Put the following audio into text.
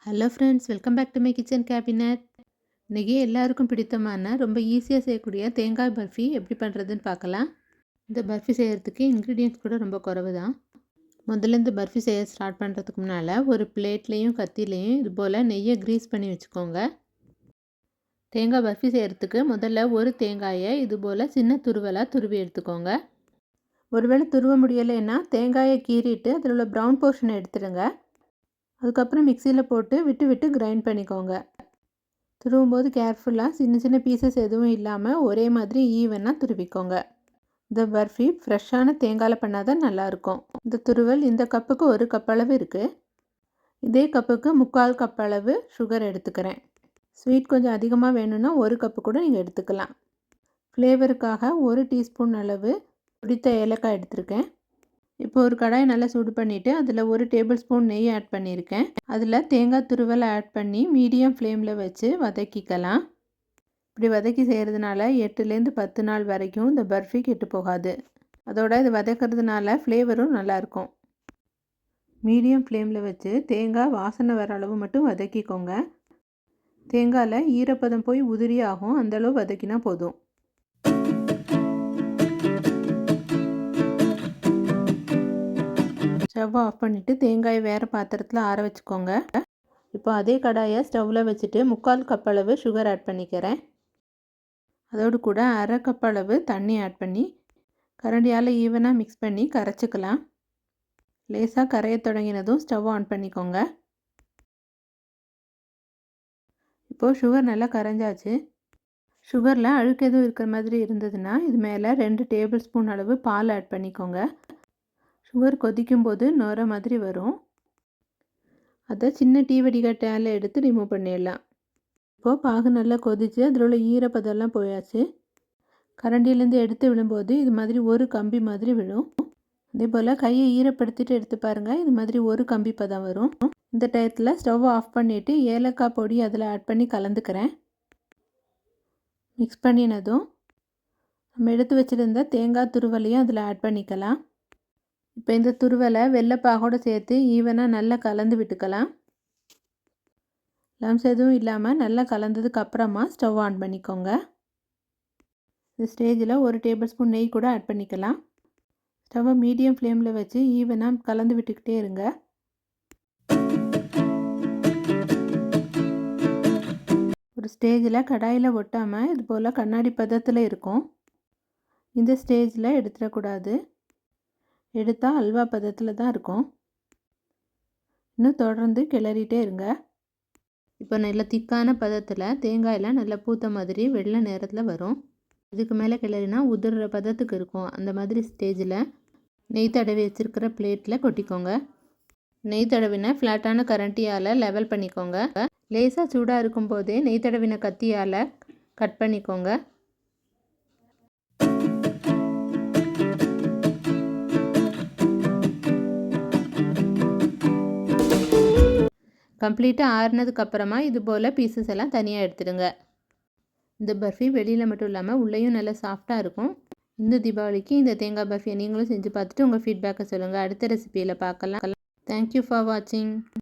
Hello friends, welcome back to my kitchen cabinet. இன்றைக்கி எல்லாருக்கும் பிடித்தமான ரொம்ப ஈஸியாக செய்யக்கூடிய தேங்காய் பர்ஃபி எப்படி பண்ணுறதுன்னு பார்க்கலாம். இந்த பர்ஃபி செய்கிறதுக்கு இன்க்ரீடியன்ட்ஸ் கூட ரொம்ப குறைவு தான். முதல்ல இந்த பர்ஃபி செய்ய ஸ்டார்ட் பண்ணுறதுக்கு முன்னால் ஒரு பிளேட்லேயும் கத்திலையும் இது போல் நெய்யை க்ரீஸ் பண்ணி வச்சுக்கோங்க. தேங்காய் பர்ஃபி செய்கிறதுக்கு முதல்ல ஒரு தேங்காயை இது போல் சின்ன துருவலாக துருவி எடுத்துக்கோங்க. ஒருவேளை துருவ முடியலைன்னா தேங்காயை கீறிட்டு அதில் உள்ள ப்ரௌன் போர்ஷனை எடுத்துடுங்க. அதுக்கப்புறம் மிக்சியில் போட்டு விட்டு கிரைண்ட் பண்ணிக்கோங்க. துருவும்போது கேர்ஃபுல்லாக சின்ன சின்ன பீசஸ் எதுவும் இல்லாமல் ஒரே மாதிரி ஈவனாக துருவிக்கோங்க. இந்த பர்ஃபி ஃப்ரெஷ்ஷான தேங்காயில் பண்ணால் தான் நல்லாயிருக்கும். இந்த துருவல் இந்த கப்புக்கு 1 கப் அளவு இருக்குது. இதே கப்புக்கு 3/4 கப் அளவு சுகர் எடுத்துக்கிறேன். ஸ்வீட் கொஞ்சம் அதிகமாக வேணும்னா 1 கப்பு கூட நீங்கள் எடுத்துக்கலாம். ஃப்ளேவருக்காக 1 டீஸ்பூன் அளவு பிடித்த ஏலக்காய் எடுத்திருக்கேன். இப்போ ஒரு கடாயை நல்லா சூடு பண்ணிவிட்டு அதில் 1 டேபிள் ஸ்பூன் நெய் ஆட் பண்ணியிருக்கேன். அதில் தேங்காய் துருவலை ஆட் பண்ணி மீடியம் ஃப்ளேமில் வச்சு வதக்கிக்கலாம். இப்படி வதக்கி செய்கிறதுனால 8லேருந்து 10 நாள் வரைக்கும் இந்த பர்ஃபி கெட்டு போகாது. அதோட இது வதக்கிறதுனால ஃப்ளேவரும் நல்லாயிருக்கும். மீடியம் ஃப்ளேமில் வச்சு தேங்காய் வாசனை வர அளவு மட்டும் வதக்கிக்கோங்க. தேங்காயில் ஈரப்பதம் போய் உதிரி ஆகும், அந்தளவு வதக்கினா போதும். ஸ்டவ் ஆஃப் பண்ணிவிட்டு தேங்காயை வேறு பாத்திரத்தில் ஆற வச்சுக்கோங்க. இப்போ அதே கடாயை ஸ்டவ்வில் வச்சுட்டு 3/4 கப் அளவு சுகர் ஆட் பண்ணிக்கிறேன். அதோடு கூட 1/2 கப் அளவு தண்ணி ஆட் பண்ணி கரண்டியால் ஈவனாக மிக்ஸ் பண்ணி கரைச்சிக்கலாம். லேசாக கரைய தொடங்கினதும் ஸ்டவ் ஆன் பண்ணிக்கோங்க. இப்போது சுகர் நல்லா கரைஞ்சாச்சு. சுகரில் அழுக்கு எதுவும் இருக்கிற மாதிரி இருந்ததுன்னா இது மேலே 2 டேபிள் ஸ்பூன் அளவு பால் ஆட் பண்ணிக்கோங்க. சுகர் கொதிக்கும்போது நுர மாதிரி வரும். அதை சின்ன டீ வடிகட்டால் எடுத்து ரிமூவ் பண்ணிடலாம். இப்போது பாகு நல்லா கொதித்து அதில் உள்ள ஈரப்பதெல்லாம் போயாச்சு. கரண்டியிலேருந்து எடுத்து விழும்போது இது மாதிரி ஒரு கம்பி மாதிரி விழும். அதே போல் கையை ஈரப்படுத்திட்டு எடுத்து பாருங்கள், இது மாதிரி ஒரு கம்பி பதம் வரும். இந்த டயத்தில் ஸ்டவ் ஆஃப் பண்ணிவிட்டு ஏலக்காய் பொடி அதில் ஆட் பண்ணி கலந்துக்கிறேன். மிக்ஸ் பண்ணினதும் நம்ம எடுத்து வச்சுருந்த தேங்காய் துருவலையும் அதில் ஆட் பண்ணிக்கலாம். இப்போ இந்த துருவலை வெள்ளைப்பாகோடு சேர்த்து ஈவனாக நல்லா கலந்து விட்டுக்கலாம். லம்ஸ் எதுவும் இல்லாமல் நல்லா கலந்ததுக்கு அப்புறமா ஸ்டவ் ஆன் பண்ணிக்கோங்க. இந்த ஸ்டேஜில் 1 டேபிள் ஸ்பூன் நெய் கூட ஆட் பண்ணிக்கலாம். ஸ்டவ்வை மீடியம் ஃப்ளேமில் வச்சு ஈவனாக கலந்து விட்டுக்கிட்டே இருங்க. ஒரு ஸ்டேஜில் கடாயில் ஒட்டாமல் இது போல் கண்ணாடி பதத்தில் இருக்கும். இந்த ஸ்டேஜில் எடுத்துடக்கூடாது. எடுத்தால் அல்வா பதத்தில் தான் இருக்கும். இன்னும் தொடர்ந்து கிளறிட்டே இருங்க. இப்போ நல்ல திக்கான பதத்தில் தேங்காயெல்லாம் நல்லா பூத்த மாதிரி வெள்ளை நேரத்தில் வரும். இதுக்கு மேலே கிளறினா உதிர்ற பதத்துக்கு இருக்கும். அந்த மாதிரி ஸ்டேஜில் நெய் தடவி வச்சுருக்கிற பிளேட்டில் கொட்டிக்கோங்க. நெய் தடவின ஃப்ளாட்டான கரண்டியால் லெவல் பண்ணிக்கோங்க. லேசாக சூடாக இருக்கும்போதே நெய் தடவின கத்தியால் கட் பண்ணிக்கோங்க. கம்ப்ளீட்டாக ஆறுனதுக்கப்புறமா இது போல் பீசஸ் எல்லாம் தனியாக எடுத்துடுங்க. இந்த பர்ஃபி வெளியில் மட்டும் இல்லாமல் உள்ளேயும் நல்லா சாஃப்டாக இருக்கும். இந்த தீபாவளிக்கு இந்த தேங்காய் பர்ஃபியை நீங்களும் செஞ்சு பார்த்துட்டு உங்கள் ஃபீட்பேக்கை சொல்லுங்கள். அடுத்த ரெசிபியில் பார்க்கலாம். தேங்க்யூ ஃபார் வாட்சிங்.